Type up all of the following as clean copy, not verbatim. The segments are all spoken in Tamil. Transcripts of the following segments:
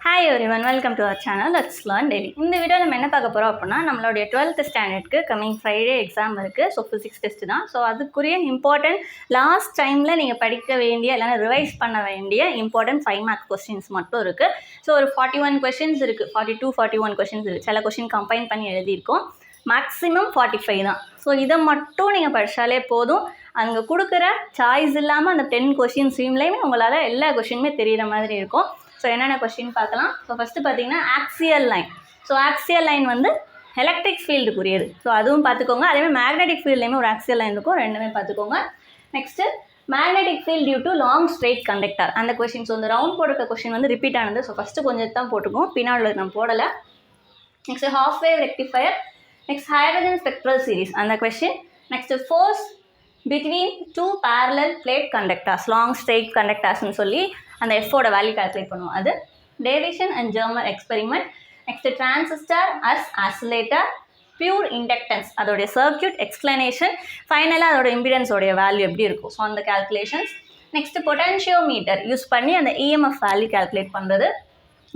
Hi everyone, welcome to our channel. Let's learn daily. இந்த வீடியோ நம்ம என்ன பார்க்க போகிறோம் அப்படின்னா நம்மளுடைய 12th ஸ்டாண்டர்டுக்கு கம்மிங் ஃப்ரைடே எக்ஸாம் இருக்குது. ஸோ ஃபிசிக்ஸ் டெஸ்ட் தான். ஸோ அதுக்குரிய இம்பார்ட்டன்ட் லாஸ்ட் டைமில் நீங்கள் படிக்க வேண்டிய இல்லைனா ரிவைஸ் பண்ண வேண்டிய இம்பார்ட்டன்ட் 5 மார்க் கொஸ்டின்ஸ் மட்டும் இருக்குது. ஸோ ஒரு 41 கொஸ்டின்ஸ் இருக்குது, 41 கொஸ்டின்ஸ் இருக்குது. சில கொஸ்டின் கம்பைன் பண்ணி எழுதியிருக்கோம். மேக்ஸிமம் 45 தான். ஸோ இதை மட்டும் நீங்கள் படித்தாலே போதும். அங்கே கொடுக்குற சாய்ஸ் இல்லாமல் அந்த 10 கொஸ்டின் ஸ்ட்ரீம்லேயுமே உங்களால் எல்லா கொஸ்டினுமே தெரிகிற மாதிரி இருக்கும். ஸோ என்னென்ன கொஸ்டின் பார்க்கலாம். ஸோ ஃபஸ்ட்டு பார்த்தீங்கன்னா axial line. So axial line வந்து எலக்ட்ரிக் ஃபீல்டுக்குரியது. ஸோ அதுவும் பார்த்துக்கோங்க. அதேமாதிரி மேக்னெட்டிக் ஃபீல்ட்லேயுமே ஒரு ஆக்சியல் லைன் இருக்கும், ரெண்டுமே பார்த்துக்கோங்க. Next magnetic field due to long straight conductor. அந்த கொஸ்டின். ஸோ இந்த ரவுண்ட் போட்டிருக்க கொஸ்டின் வந்து ரிப்பீட் ஆனது. ஸோ ஃபஸ்ட்டு கொஞ்சம் தான் போட்டுக்கோம், பின்னாடி நம்ம போடலை. Next half wave rectifier. Next hydrogen spectral series அந்த question. Next force between 2 parallel plate conductors, long straight கண்டக்டர்ஸ்னு சொல்லி அந்த எஃபோட வேல்யூ கால்குலேட் பண்ணுவோம். அது Davisson and Germer experiment. Next transistor as oscillator, pure inductance அதோடைய சர்க்யூட் எக்ஸ்பிளனேஷன், ஃபைனலாக அதோட இம்பிடன்ஸோடைய வேல்யூ எப்படி இருக்கும். ஸோ அந்த கால்குலேஷன்ஸ். நெக்ஸ்ட் பொட்டன்ஷியோமீட்டர் யூஸ் பண்ணி அந்த இஎம்எஃப் வேல்யூ கால்குலேட் பண்ணுறது.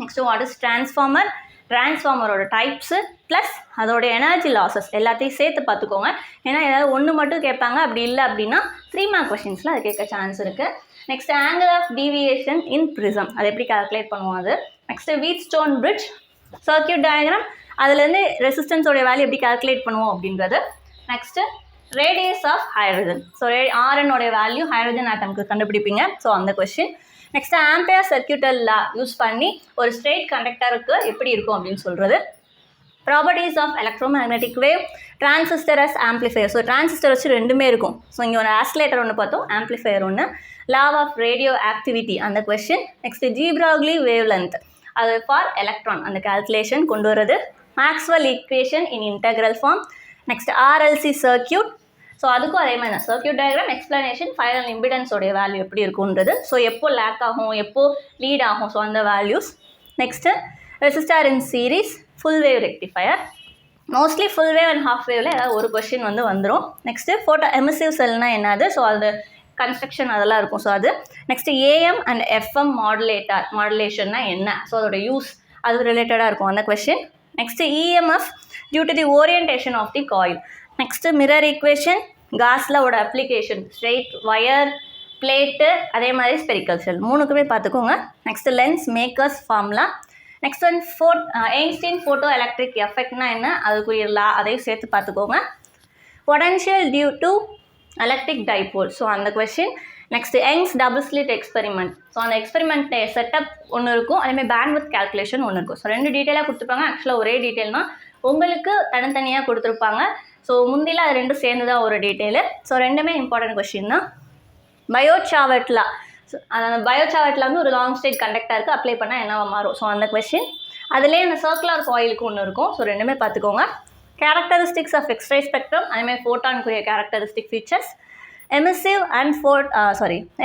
நெக்ஸ்ட் வாட் இஸ் டிரான்ஸ்ஃபார்மர், டிரான்ஸ்ஃபார்மரோட டைப்ஸு ப்ளஸ் அதோடைய எனர்ஜி லாஸஸ் எல்லாத்தையும் சேர்த்து பார்த்துக்கோங்க. ஏன்னா ஏதாவது ஒன்று மட்டும் கேட்பாங்க, அப்படி இல்லை அப்படின்னா 3 மார்க் கொஸ்டின்ஸில் அது கேட்க சான்ஸ் இருக்குது. Next angle of deviation in prism, அது எப்படி கால்குலேட் பண்ணுவோம் அது. நெக்ஸ்ட்டு வீட் ஸ்டோன் பிரிட்ஜ் சர்க்யூட் டயக்ராம், அதுலேருந்து ரெசிஸ்டன்ஸோடைய வேல்யூ எப்படி கால்குலேட் பண்ணுவோம் அப்படின்றது. Next radius of hydrogen. So ஆர்என்னோடைய வேல்யூ ஹைட்ரஜன் ஆட்டம்க்கு கண்டுபிடிப்பீங்க. ஸோ அந்த question. Next Ampere circuital law use பண்ணி ஒரு ஸ்ட்ரெயிட் கண்டக்டருக்கு எப்படி இருக்கும் அப்படின்னு சொல்கிறது. Properties of electromagnetic wave, transistor as amplifier. So transistor வச்சு ரெண்டுமே இருக்கும். ஸோ இங்கே ஒரு ஆசிலேட்டர் ஒன்று பார்த்தோம், ஆம்ப்ளிஃபையர் ஒன்று. லா ஆஃப் ரேடியோ ஆக்டிவிட்டி அந்த question. Next de Broglie wavelength அது ஃபார் எலக்ட்ரான் அந்த கால்குலேஷன் கொண்டு வரது. Maxwell equation in integral form. Next RLC circuit. So அதுக்கும் அதே மாதிரி தான் சர்க்யூட் டயக்ராம், எக்ஸ்பிளனேஷன், ஃபைனல் இம்பிடன்ஸோடைய வேல்யூ எப்படி இருக்குன்றது. ஸோ எப்போ லேக் ஆகும், எப்போ லீட் ஆகும், ஸோ அந்த values. Next resistor in series, full wave rectifier. Mostly full wave and half வேவில் ஏதாவது ஒரு கொஸ்டின் வந்து வந்துடும். நெக்ஸ்ட்டு ஃபோட்டோ எமிசிவ் செல்னால் என்னது, ஸோ அது கன்ஸ்ட்ரக்ஷன் அதெல்லாம் இருக்கும். ஸோ அது. நெக்ஸ்ட்டு ஏஎம் அண்ட் எஃப்எம் மாடுலேஷன்னா என்ன, ஸோ அதோட யூஸ் அது ரிலேட்டடாக இருக்கும் அந்த question. Next EMF due to the orientation of the coil. Next mirror equation, காஸ்லாவோட அப்ளிகேஷன், ஸ்ட்ரெயிட் வயர், பிளேட்டு, அதே மாதிரி ஸ்பெரிக்கல் செல், மூணுக்குமே பார்த்துக்கோங்க. Next lens makers formula. Next one Einstein photoelectric எஃபெக்ட்னா என்ன, அதுக்குரிய லா அதையும் சேர்த்து பார்த்துக்கோங்க. Potential due to electric dipole, so அந்த question. Next Young's double slit experiment. So அந்த எக்ஸ்பெரிமெண்ட் செட்டப் ஒன்று இருக்கும், அதேமாதிரி பேண்ட்வித் கால்குலேஷன் ஒன்று இருக்கும். ஸோ 2 டீட்டெயிலாக கொடுத்துருப்பாங்க. ஆக்சுவலாக ஒரே டீட்டெயில் தான், உங்களுக்கு தனித்தனியாக கொடுத்துருப்பாங்க. ஸோ முந்தியில் அது 2 சேர்ந்து தான் ஒரு டீட்டெயிலு. ஸோ ரெண்டுமே இம்பார்ட்டன்ட் கொஸ்டின் தான். பயோசாவர்ட்லா. ஸோ அந்த பயோசாவர்ட்லா வந்து ஒரு லாங் ஸ்ட்ரெயிட் கண்டக்டருக்கு அப்ளை பண்ணால் என்னவா மாறும், ஸோ அந்த கொஸ்டின். அதுலேயே அந்த சர்க்குலர் காயிலுக்கு ஒன்று இருக்கும். ஸோ ரெண்டுமே பார்த்துக்கோங்க. கேரக்டரிஸ்டிக்ஸ் ஆஃப் எக்ஸ்ரே ஸ்பெக்ட்ரம், அதேமாதிரி ஃபோட்டானுக்குரிய characteristic features.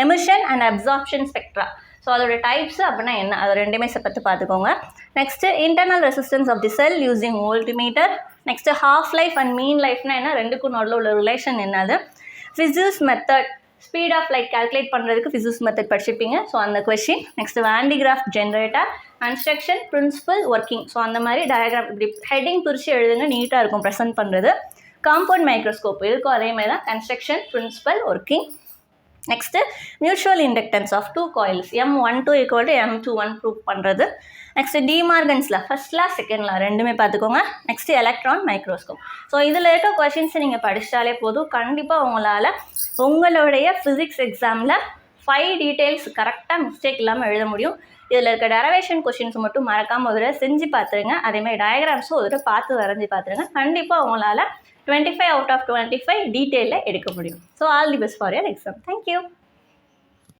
Emission and absorption spectra. So அதோட டைப்ஸ் அப்படின்னா என்ன, அது ரெண்டுமே பற்றி பார்த்துக்கோங்க. Next internal resistance of the cell using voltmeter. Next half life and mean லைஃப்னா என்ன, ரெண்டுக்கும் நடுவில் உள்ள ரிலேஷன் என்னது. Physics method, speed of light calculate பண்ணுறதுக்கு ஃபிசிக்ஸ் மெத்தட் படிச்சிருப்பீங்க. ஸோ அந்த question. Next Van de Graaff generator, construction, principle, working. So அந்த மாதிரி டயக்ராம் இப்படி ஹெட்டிங் பிரித்து எழுதுங்க, நீட்டாக இருக்கும் ப்ரெசென்ட் பண்ணுறது. காம்பவுண்ட் மைக்ரோஸ்கோப் இருக்கும், அதே மாதிரி தான் construction, principle, working. Next mutual inductance of 2 coils, M12 = M21 prove பண்ணுறது. நெக்ஸ்ட்டு டிமார்கன்ஸில் ஃபர்ஸ்ட் லா செகண்ட் லா ரெண்டுமே பார்த்துக்கோங்க. Next electron microscope. ஸோ இதில் இருக்க கொஷின்ஸை நீங்கள் படித்தாலே போதும். கண்டிப்பாக உங்களால் உங்களுடைய ஃபிசிக்ஸ் எக்ஸாமில் 5 டீட்டெயில்ஸ் கரெக்டாக மிஸ்டேக் இல்லாமல் எழுத முடியும். இதில் இருக்க டெரிவேஷன் கொஷின்ஸ் மட்டும் மறக்காமல் ஒரு செஞ்சு பார்த்துருங்க. அதேமாதிரி டயக்ராம்ஸும் ஒரு பார்த்து வரைஞ்சி பார்த்துருங்க. கண்டிப்பாக உங்களால் 25 out of 25 டீட்டெயிலில் எடுக்க முடியும். So all the best for your exam. Thank you.